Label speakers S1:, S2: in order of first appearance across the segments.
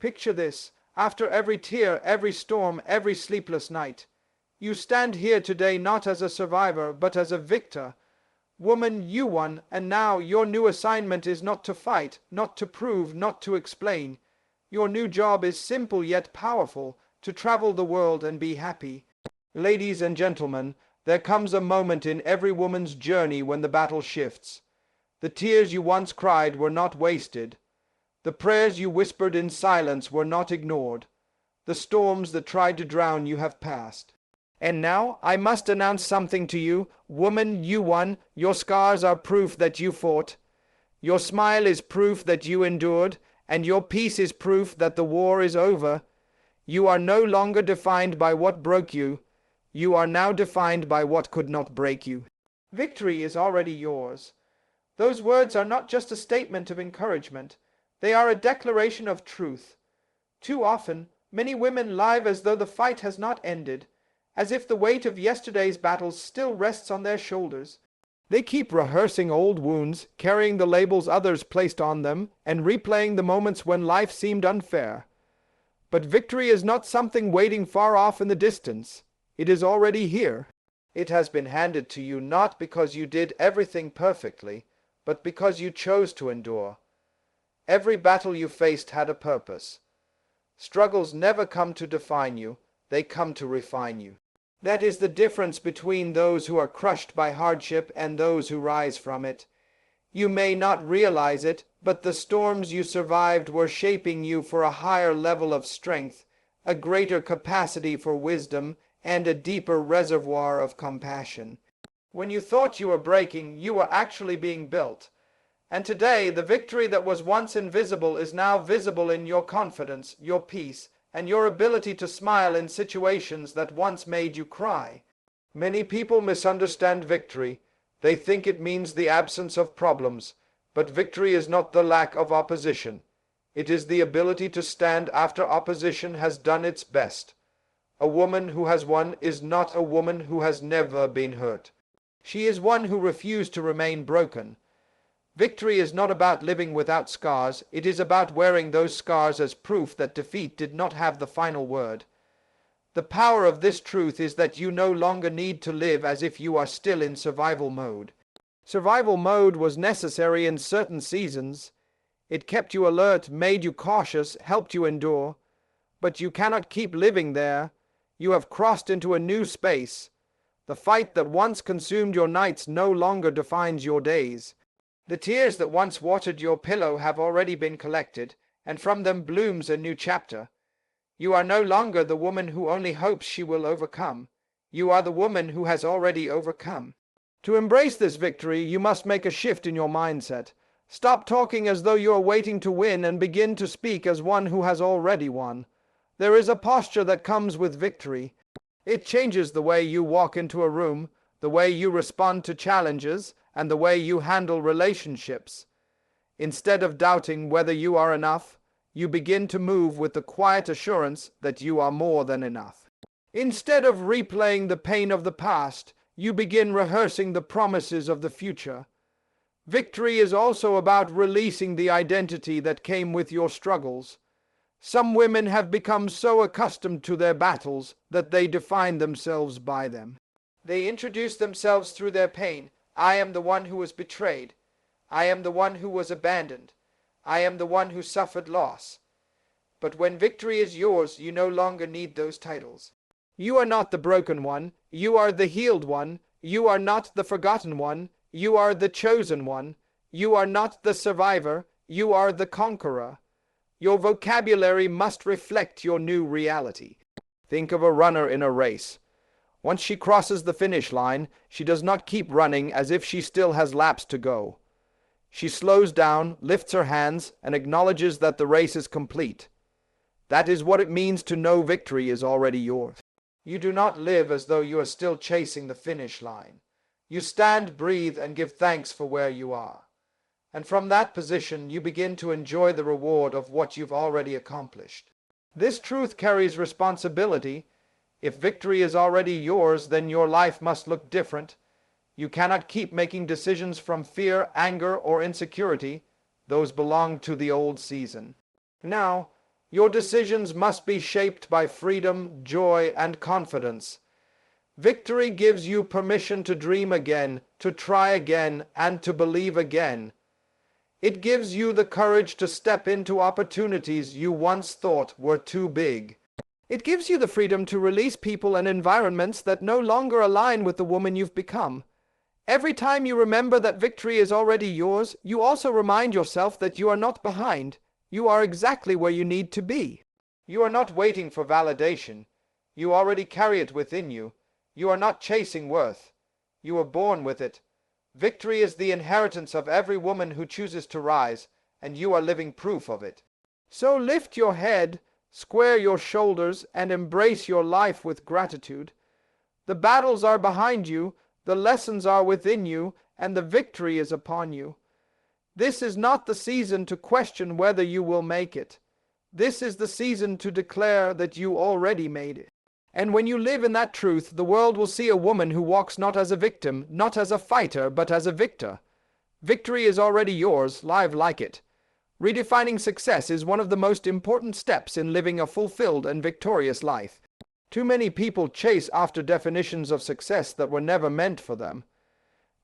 S1: Picture this, after every tear, every storm, every sleepless night. You stand here today not as a survivor, but as a victor. Woman, you won, and now your new assignment is not to fight, not to prove, not to explain. Your new job is simple yet powerful, to travel the world and be happy. Ladies and gentlemen, there comes a moment in every woman's journey when the battle shifts. The tears you once cried were not wasted. The prayers you whispered in silence were not ignored. The storms that tried to drown you have passed. And now I must announce something to you. Woman, you won. Your scars are proof that you fought. Your smile is proof that you endured, and your peace is proof that the war is over. You are no longer defined by what broke you. You are now defined by what could not break you. Victory is already yours. Those words are not just a statement of encouragement. They are a declaration of truth. Too often, many women live as though the fight has not ended, as if the weight of yesterday's battles still rests on their shoulders. They keep rehearsing old wounds, carrying the labels others placed on them, and replaying the moments when life seemed unfair. But victory is not something waiting far off in the distance. It is already here. It has been handed to you not because you did everything perfectly, but because you chose to endure. Every battle you faced had a purpose. Struggles never come to define you, they come to refine you. That is the difference between those who are crushed by hardship and those who rise from it. You may not realize it, but the storms you survived were shaping you for a higher level of strength, a greater capacity for wisdom, and a deeper reservoir of compassion. When you thought you were breaking, you were actually being built. And today, the victory that was once invisible is now visible in your confidence, your peace, and your ability to smile in situations that once made you cry. Many people misunderstand victory. They think it means the absence of problems, but victory is not the lack of opposition. It is the ability to stand after opposition has done its best. A woman who has won is not a woman who has never been hurt. She is one who refused to remain broken. Victory is not about living without scars, it is about wearing those scars as proof that defeat did not have the final word. The power of this truth is that you no longer need to live as if you are still in survival mode. Survival mode was necessary in certain seasons. It kept you alert, made you cautious, helped you endure. But you cannot keep living there. You have crossed into a new space. The fight that once consumed your nights no longer defines your days. The tears that once watered your pillow have already been collected, and from them blooms a new chapter. You are no longer the woman who only hopes she will overcome. You are the woman who has already overcome. To embrace this victory, you must make a shift in your mindset. Stop talking as though you are waiting to win and begin to speak as one who has already won. There is a posture that comes with victory. It changes the way you walk into a room, the way you respond to challenges, and the way you handle relationships. Instead of doubting whether you are enough, you begin to move with the quiet assurance that you are more than enough. Instead of replaying the pain of the past, you begin rehearsing the promises of the future. Victory is also about releasing the identity that came with your struggles. Some women have become so accustomed to their battles that they define themselves by them. They introduce themselves through their pain. I am the one who was betrayed. I am the one who was abandoned. I am the one who suffered loss. But when victory is yours, you no longer need those titles. You are not the broken one. You are the healed one. You are not the forgotten one. You are the chosen one. You are not the survivor. You are the conqueror. Your vocabulary must reflect your new reality. Think of a runner in a race. Once she crosses the finish line, she does not keep running as if she still has laps to go. She slows down, lifts her hands, and acknowledges that the race is complete. That is what it means to know victory is already yours. You do not live as though you are still chasing the finish line. You stand, breathe, and give thanks for where you are. And from that position, you begin to enjoy the reward of what you've already accomplished. This truth carries responsibility. If victory is already yours, then your life must look different. You cannot keep making decisions from fear, anger, or insecurity. Those belong to the old season. Now, Your decisions must be shaped by freedom, joy, and confidence. Victory gives you permission to dream again, to try again, and to believe again. It gives you the courage to step into opportunities you once thought were too big. It gives you the freedom to release people and environments that no longer align with the woman you've become. Every time you remember that victory is already yours, you also remind yourself that you are not behind. You are exactly where you need to be. You are not waiting for validation. You already carry it within you. You are not chasing worth. You were born with it. Victory is the inheritance of every woman who chooses to rise, and you are living proof of it. So lift your head, square your shoulders, and embrace your life with gratitude. The battles are behind you, the lessons are within you, and the victory is upon you. This is not the season to question whether you will make it. This is the season to declare that you already made it. And when you live in that truth, the world will see a woman who walks not as a victim, not as a fighter, but as a victor. Victory is already yours, live like it. Redefining success is one of the most important steps in living a fulfilled and victorious life. Too many people chase after definitions of success that were never meant for them.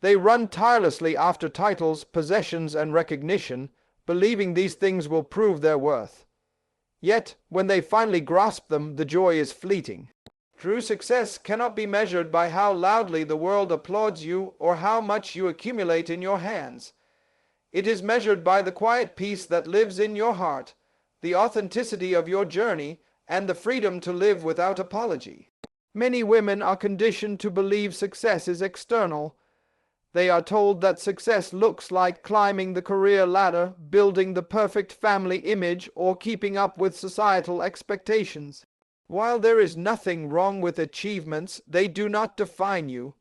S1: They run tirelessly after titles, possessions, and recognition, believing these things will prove their worth. Yet, when they finally grasp them, the joy is fleeting. True success cannot be measured by how loudly the world applauds you or how much you accumulate in your hands. It is measured by the quiet peace that lives in your heart, the authenticity of your journey, and the freedom to live without apology. Many women are conditioned to believe success is external. They are told that success looks like climbing the career ladder, building the perfect family image, or keeping up with societal expectations. While there is nothing wrong with achievements, they do not define you.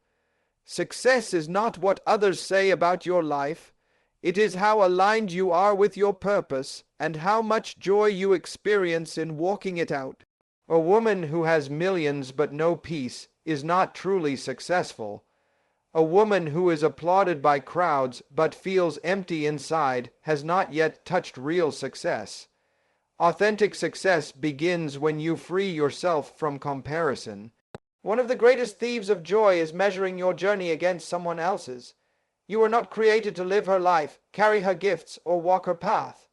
S1: Success is not what others say about your life. It is how aligned you are with your purpose, and how much joy you experience in walking it out. A woman who has millions but no peace is not truly successful. A woman who is applauded by crowds but feels empty inside has not yet touched real success. Authentic success begins when you free yourself from comparison. One of the greatest thieves of joy is measuring your journey against someone else's. You were not created to live her life, carry her gifts, or walk her path.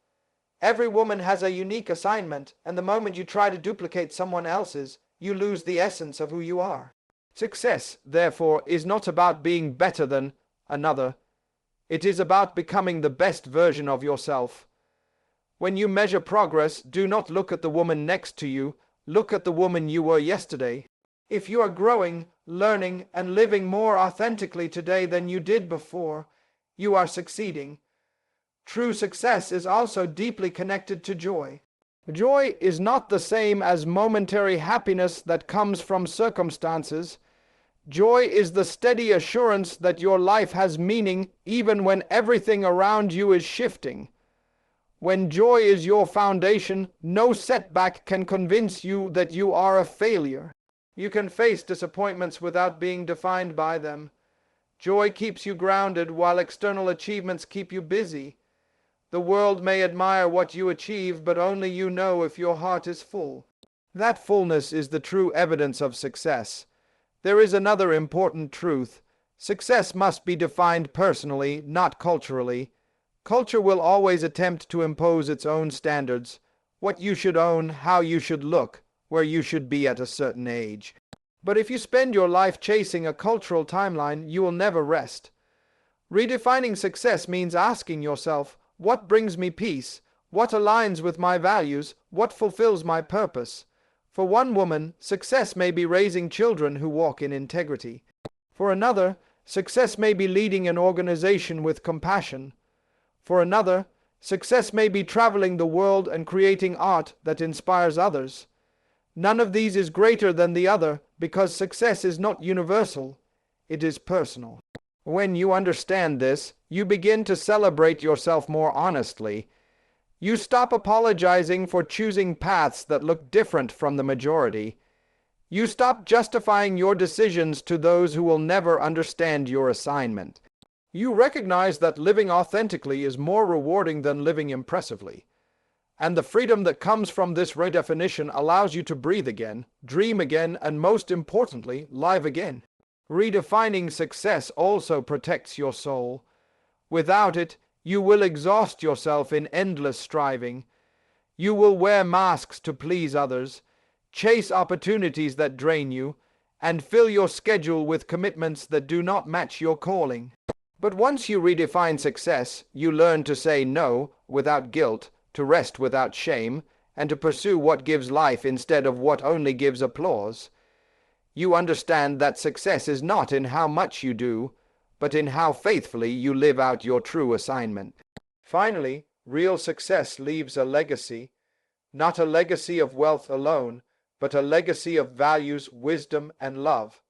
S1: Every woman has a unique assignment, and the moment you try to duplicate someone else's, you lose the essence of who you are. Success, therefore, is not about being better than another. It is about becoming the best version of yourself. When you measure progress, do not look at the woman next to you, look at the woman you were yesterday. If you are growing, learning, and living more authentically today than you did before, you are succeeding. True success is also deeply connected to joy. Joy is not the same as momentary happiness that comes from circumstances. Joy is the steady assurance that your life has meaning even when everything around you is shifting. When joy is your foundation, no setback can convince you that you are a failure. You can face disappointments without being defined by them. Joy keeps you grounded while external achievements keep you busy. The world may admire what you achieve, but only you know if your heart is full. That fullness is the true evidence of success. There is another important truth. Success must be defined personally, not culturally. Culture will always attempt to impose its own standards, what you should own, how you should look, where you should be at a certain age. But if you spend your life chasing a cultural timeline, you will never rest. Redefining success means asking yourself, what brings me peace? What aligns with my values? What fulfills my purpose? For one woman, success may be raising children who walk in integrity. For another, success may be leading an organization with compassion. For another, success may be traveling the world and creating art that inspires others. None of these is greater than the other because success is not universal, it is personal. When you understand this, you begin to celebrate yourself more honestly. You stop apologizing for choosing paths that look different from the majority. You stop justifying your decisions to those who will never understand your assignment. You recognize that living authentically is more rewarding than living impressively. And the freedom that comes from this redefinition allows you to breathe again, dream again, and most importantly, live again. Redefining success also protects your soul. Without it, you will exhaust yourself in endless striving. You will wear masks to please others, chase opportunities that drain you, and fill your schedule with commitments that do not match your calling. But once you redefine success, you learn to say no without guilt, to rest without shame, and to pursue what gives life instead of what only gives applause. You understand that success is not in how much you do, but in how faithfully you live out your true assignment. Finally, real success leaves a legacy, not a legacy of wealth alone, but a legacy of values, wisdom, and love.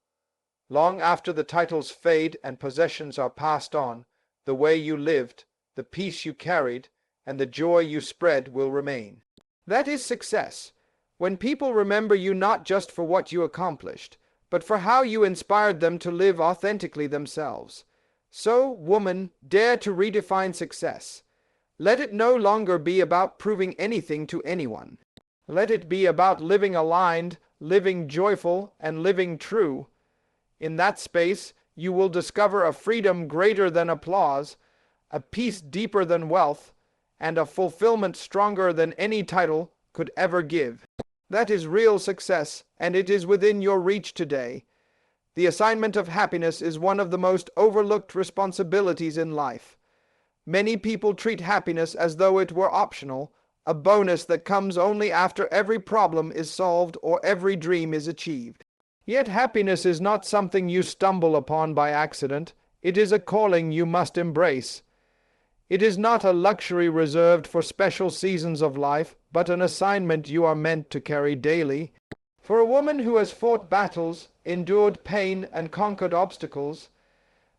S1: Long after the titles fade and possessions are passed on, the way you lived, the peace you carried, and the joy you spread will remain. That is success, when people remember you not just for what you accomplished, but for how you inspired them to live authentically themselves. So, woman, dare to redefine success. Let it no longer be about proving anything to anyone. Let it be about living aligned, living joyful, and living true. In that space, you will discover a freedom greater than applause, a peace deeper than wealth, and a fulfillment stronger than any title could ever give. That is real success, and it is within your reach today. The assignment of happiness is one of the most overlooked responsibilities in life. Many people treat happiness as though it were optional, a bonus that comes only after every problem is solved or every dream is achieved. Yet happiness is not something you stumble upon by accident. It is a calling you must embrace. It is not a luxury reserved for special seasons of life, but an assignment you are meant to carry daily. For a woman who has fought battles, endured pain, and conquered obstacles,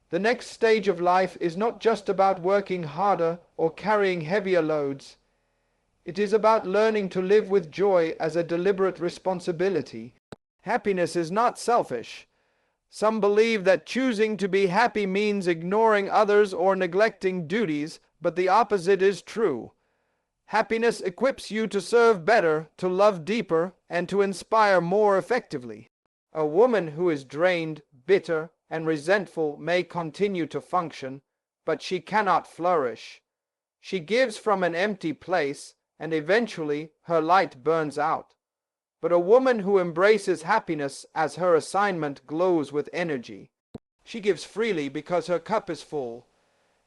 S1: the next stage of life is not just about working harder or carrying heavier loads. It is about learning to live with joy as a deliberate responsibility. Happiness is not selfish. Some believe that choosing to be happy means ignoring others or neglecting duties, but the opposite is true. Happiness equips you to serve better, to love deeper, and to inspire more effectively. A woman who is drained, bitter, and resentful may continue to function, but she cannot flourish. She gives from an empty place, and eventually her light burns out. But a woman who embraces happiness as her assignment glows with energy. She gives freely because her cup is full.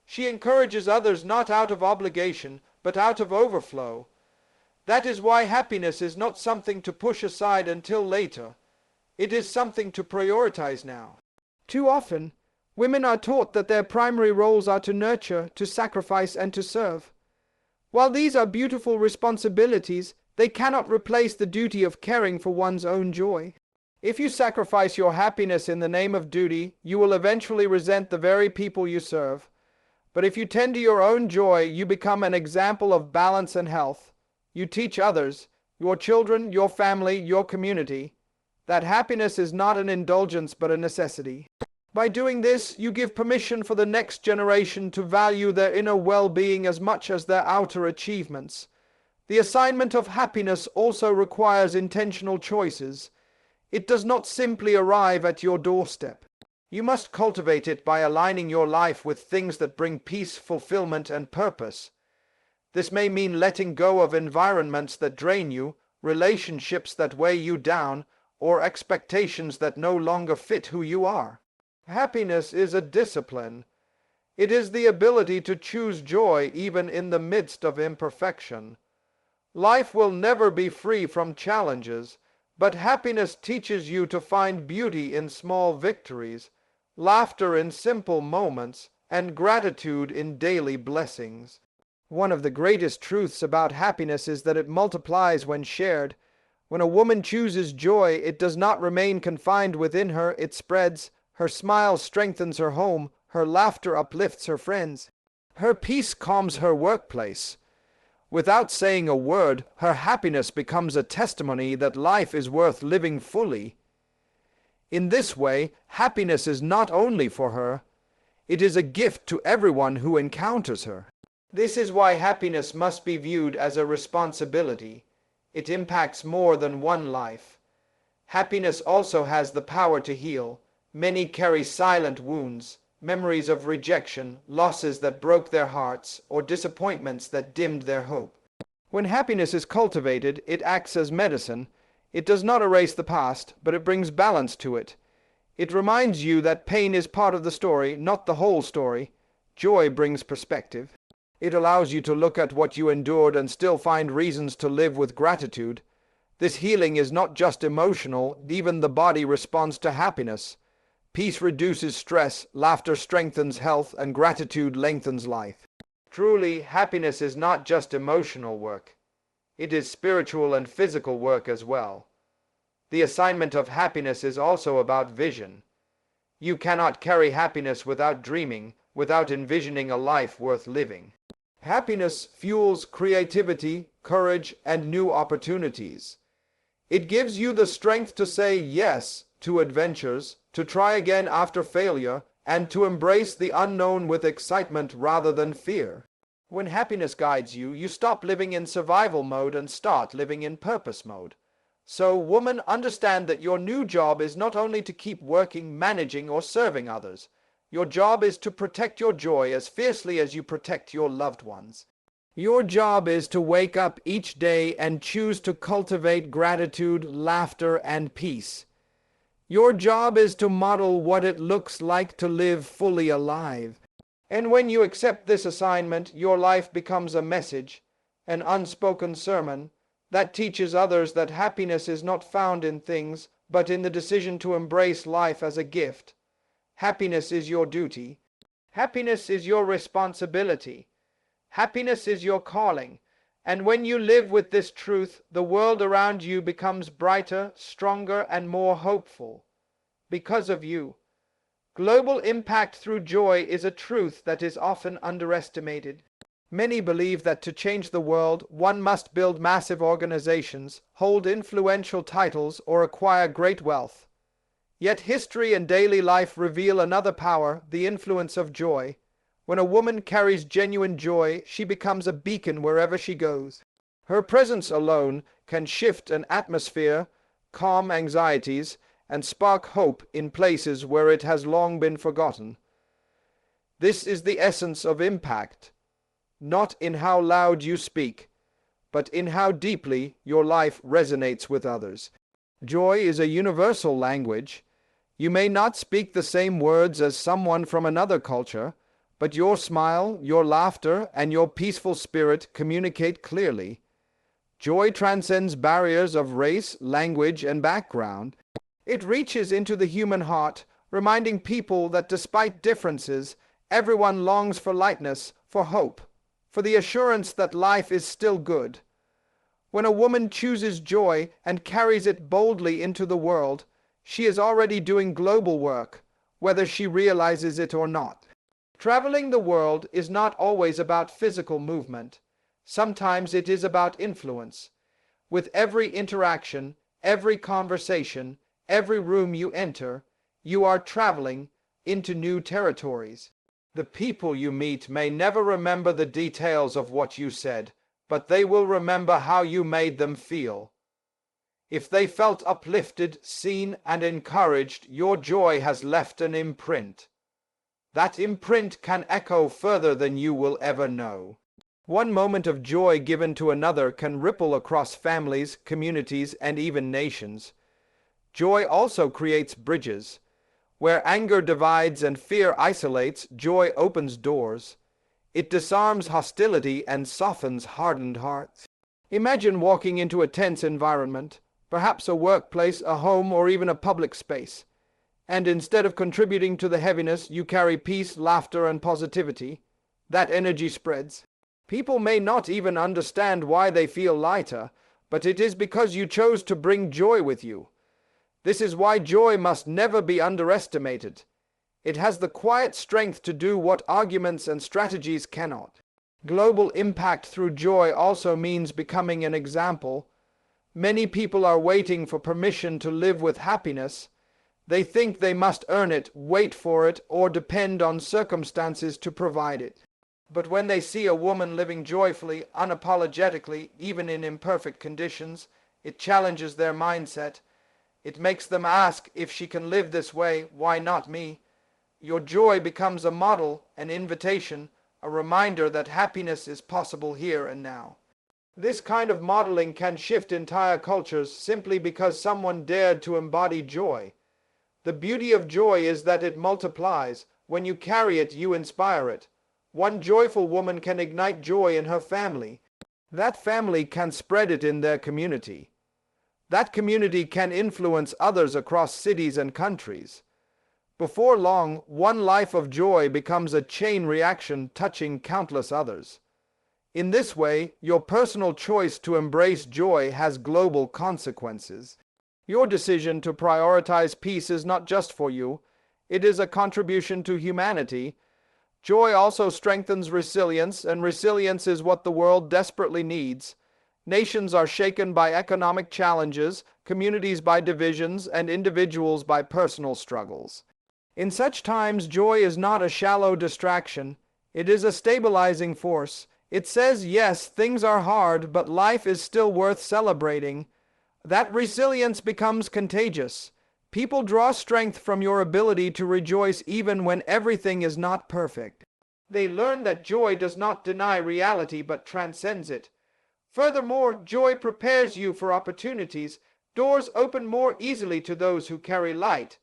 S1: She encourages others not out of obligation, but out of overflow. That is why happiness is not something to push aside until later. It is something to prioritize now. Too often, women are taught that their primary roles are to nurture, to sacrifice, and to serve. While these are beautiful responsibilities, they cannot replace the duty of caring for one's own joy. If you sacrifice your happiness in the name of duty, you will eventually resent the very people you serve. But if you tend to your own joy, you become an example of balance and health. You teach others, your children, your family, your community, that happiness is not an indulgence but a necessity. By doing this, you give permission for the next generation to value their inner well-being as much as their outer achievements. The assignment of happiness also requires intentional choices. It does not simply arrive at your doorstep. You must cultivate it by aligning your life with things that bring peace, fulfillment, and purpose. This may mean letting go of environments that drain you, relationships that weigh you down, or expectations that no longer fit who you are. Happiness is a discipline. It is the ability to choose joy even in the midst of imperfection. Life will never be free from challenges, but happiness teaches you to find beauty in small victories, laughter in simple moments, and gratitude in daily blessings. One of the greatest truths about happiness is that it multiplies when shared. When a woman chooses joy, it does not remain confined within her, it spreads. Her smile strengthens her home, her laughter uplifts her friends. Her peace calms her workplace. Without saying a word, her happiness becomes a testimony that life is worth living fully. In this way, happiness is not only for her, it is a gift to everyone who encounters her. This is why happiness must be viewed as a responsibility. It impacts more than one life. Happiness also has the power to heal. Many carry silent wounds, memories of rejection, losses that broke their hearts, or disappointments that dimmed their hope. When happiness is cultivated, it acts as medicine. It does not erase the past, but it brings balance to it. It reminds you that pain is part of the story, not the whole story. Joy brings perspective. It allows you to look at what you endured and still find reasons to live with gratitude. This healing is not just emotional, even the body responds to happiness. Peace reduces stress, laughter strengthens health, and gratitude lengthens life. Truly, happiness is not just emotional work. It is spiritual and physical work as well. The assignment of happiness is also about vision. You cannot carry happiness without dreaming, without envisioning a life worth living. Happiness fuels creativity, courage, and new opportunities. It gives you the strength to say yes to adventures, to try again after failure, and to embrace the unknown with excitement rather than fear. When happiness guides you, you stop living in survival mode and start living in purpose mode. So, woman, understand that your new job is not only to keep working, managing, or serving others. Your job is to protect your joy as fiercely as you protect your loved ones. Your job is to wake up each day and choose to cultivate gratitude, laughter, and peace. Your job is to model what it looks like to live fully alive. And when you accept this assignment, your life becomes a message, an unspoken sermon, that teaches others that happiness is not found in things, but in the decision to embrace life as a gift. Happiness is your duty. Happiness is your responsibility. Happiness is your calling. And when you live with this truth, the world around you becomes brighter, stronger, and more hopeful. Because of you. Global impact through joy is a truth that is often underestimated. Many believe that to change the world, one must build massive organizations, hold influential titles, or acquire great wealth. Yet history and daily life reveal another power, the influence of joy. When a woman carries genuine joy, she becomes a beacon wherever she goes. Her presence alone can shift an atmosphere, calm anxieties, and spark hope in places where it has long been forgotten. This is the essence of impact, not in how loud you speak, but in how deeply your life resonates with others. Joy is a universal language. You may not speak the same words as someone from another culture, but your smile, your laughter, and your peaceful spirit communicate clearly. Joy transcends barriers of race, language, and background. It reaches into the human heart, reminding people that despite differences, everyone longs for lightness, for hope, for the assurance that life is still good. When a woman chooses joy and carries it boldly into the world, she is already doing global work, whether she realizes it or not. Traveling the world is not always about physical movement. Sometimes it is about influence. With every interaction, every conversation, every room you enter, you are traveling into new territories. The people you meet may never remember the details of what you said, but they will remember how you made them feel. If they felt uplifted, seen, and encouraged, your joy has left an imprint. That imprint can echo further than you will ever know. One moment of joy given to another can ripple across families, communities, and even nations. Joy also creates bridges. Where anger divides and fear isolates, joy opens doors. It disarms hostility and softens hardened hearts. Imagine walking into a tense environment, perhaps a workplace, a home, or even a public space. And instead of contributing to the heaviness, you carry peace, laughter, and positivity. That energy spreads. People may not even understand why they feel lighter, but it is because you chose to bring joy with you. This is why joy must never be underestimated. It has the quiet strength to do what arguments and strategies cannot. Global impact through joy also means becoming an example. Many people are waiting for permission to live with happiness. They think they must earn it, wait for it, or depend on circumstances to provide it. But when they see a woman living joyfully, unapologetically, even in imperfect conditions, it challenges their mindset. It makes them ask, if she can live this way, why not me? Your joy becomes a model, an invitation, a reminder that happiness is possible here and now. This kind of modeling can shift entire cultures simply because someone dared to embody joy. The beauty of joy is that it multiplies. When you carry it, you inspire it. One joyful woman can ignite joy in her family. That family can spread it in their community. That community can influence others across cities and countries. Before long, one life of joy becomes a chain reaction touching countless others. In this way, your personal choice to embrace joy has global consequences. Your decision to prioritize peace is not just for you, it is a contribution to humanity. Joy also strengthens resilience, and resilience is what the world desperately needs. Nations are shaken by economic challenges, communities by divisions, and individuals by personal struggles. In such times, joy is not a shallow distraction. It is a stabilizing force. It says, yes, things are hard, but life is still worth celebrating. That resilience becomes contagious. People draw strength from your ability to rejoice even when everything is not perfect. They learn that joy does not deny reality but transcends it. Furthermore, joy prepares you for opportunities. Doors open more easily to those who carry light.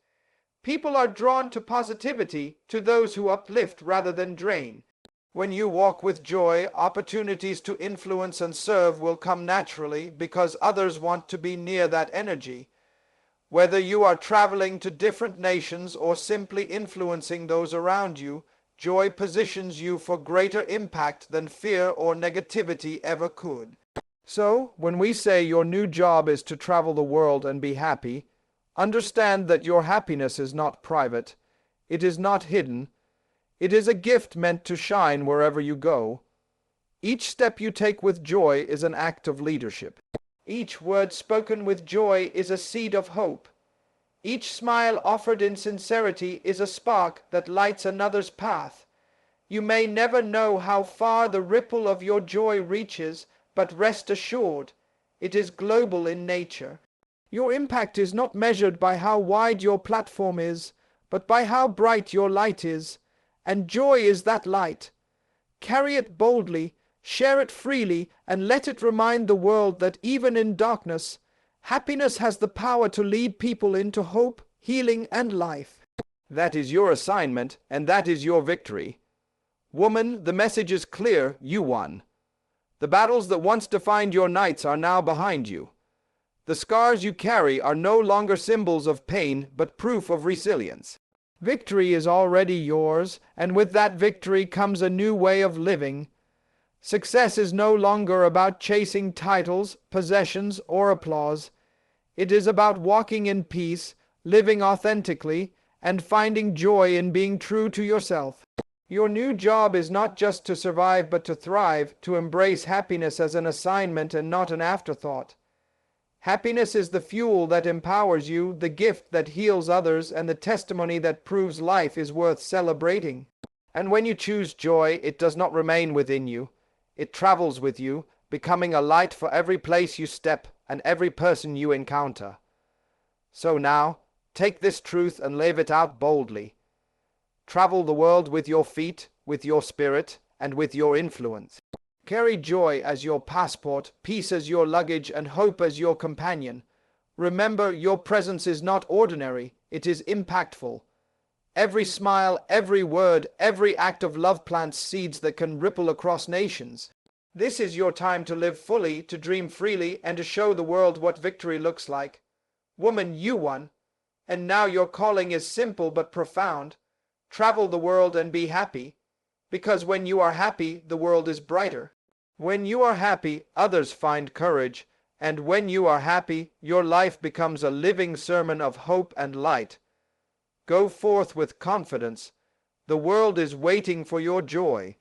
S1: People are drawn to positivity, to those who uplift rather than drain. When you walk with joy, opportunities to influence and serve will come naturally because others want to be near that energy. Whether you are traveling to different nations or simply influencing those around you, joy positions you for greater impact than fear or negativity ever could. So, when we say your new job is to travel the world and be happy, understand that your happiness is not private. It is not hidden. It is a gift meant to shine wherever you go. Each step you take with joy is an act of leadership. Each word spoken with joy is a seed of hope. Each smile offered in sincerity is a spark that lights another's path. You may never know how far the ripple of your joy reaches, but rest assured, it is global in nature. Your impact is not measured by how wide your platform is, but by how bright your light is. And joy is that light. Carry it boldly, share it freely, and let it remind the world that even in darkness, happiness has the power to lead people into hope, healing, and life. That is your assignment, and that is your victory. Woman, the message is clear, you won. The battles that once defined your nights are now behind you. The scars you carry are no longer symbols of pain, but proof of resilience. Victory is already yours, and with that victory comes a new way of living. Success is no longer about chasing titles, possessions, or applause. It is about walking in peace, living authentically, and finding joy in being true to yourself. Your new job is not just to survive but to thrive, to embrace happiness as an assignment and not an afterthought. Happiness is the fuel that empowers you, the gift that heals others, and the testimony that proves life is worth celebrating. And when you choose joy, it does not remain within you. It travels with you, becoming a light for every place you step and every person you encounter. So now, take this truth and live it out boldly. Travel the world with your feet, with your spirit, and with your influence. Carry joy as your passport, peace as your luggage, and hope as your companion. Remember, your presence is not ordinary, it is impactful. Every smile, every word, every act of love plants seeds that can ripple across nations. This is your time to live fully, to dream freely, and to show the world what victory looks like. Woman, you won. And now your calling is simple but profound. Travel the world and be happy. Because when you are happy, the world is brighter. When you are happy, others find courage. And when you are happy, your life becomes a living sermon of hope and light. Go forth with confidence. The world is waiting for your joy.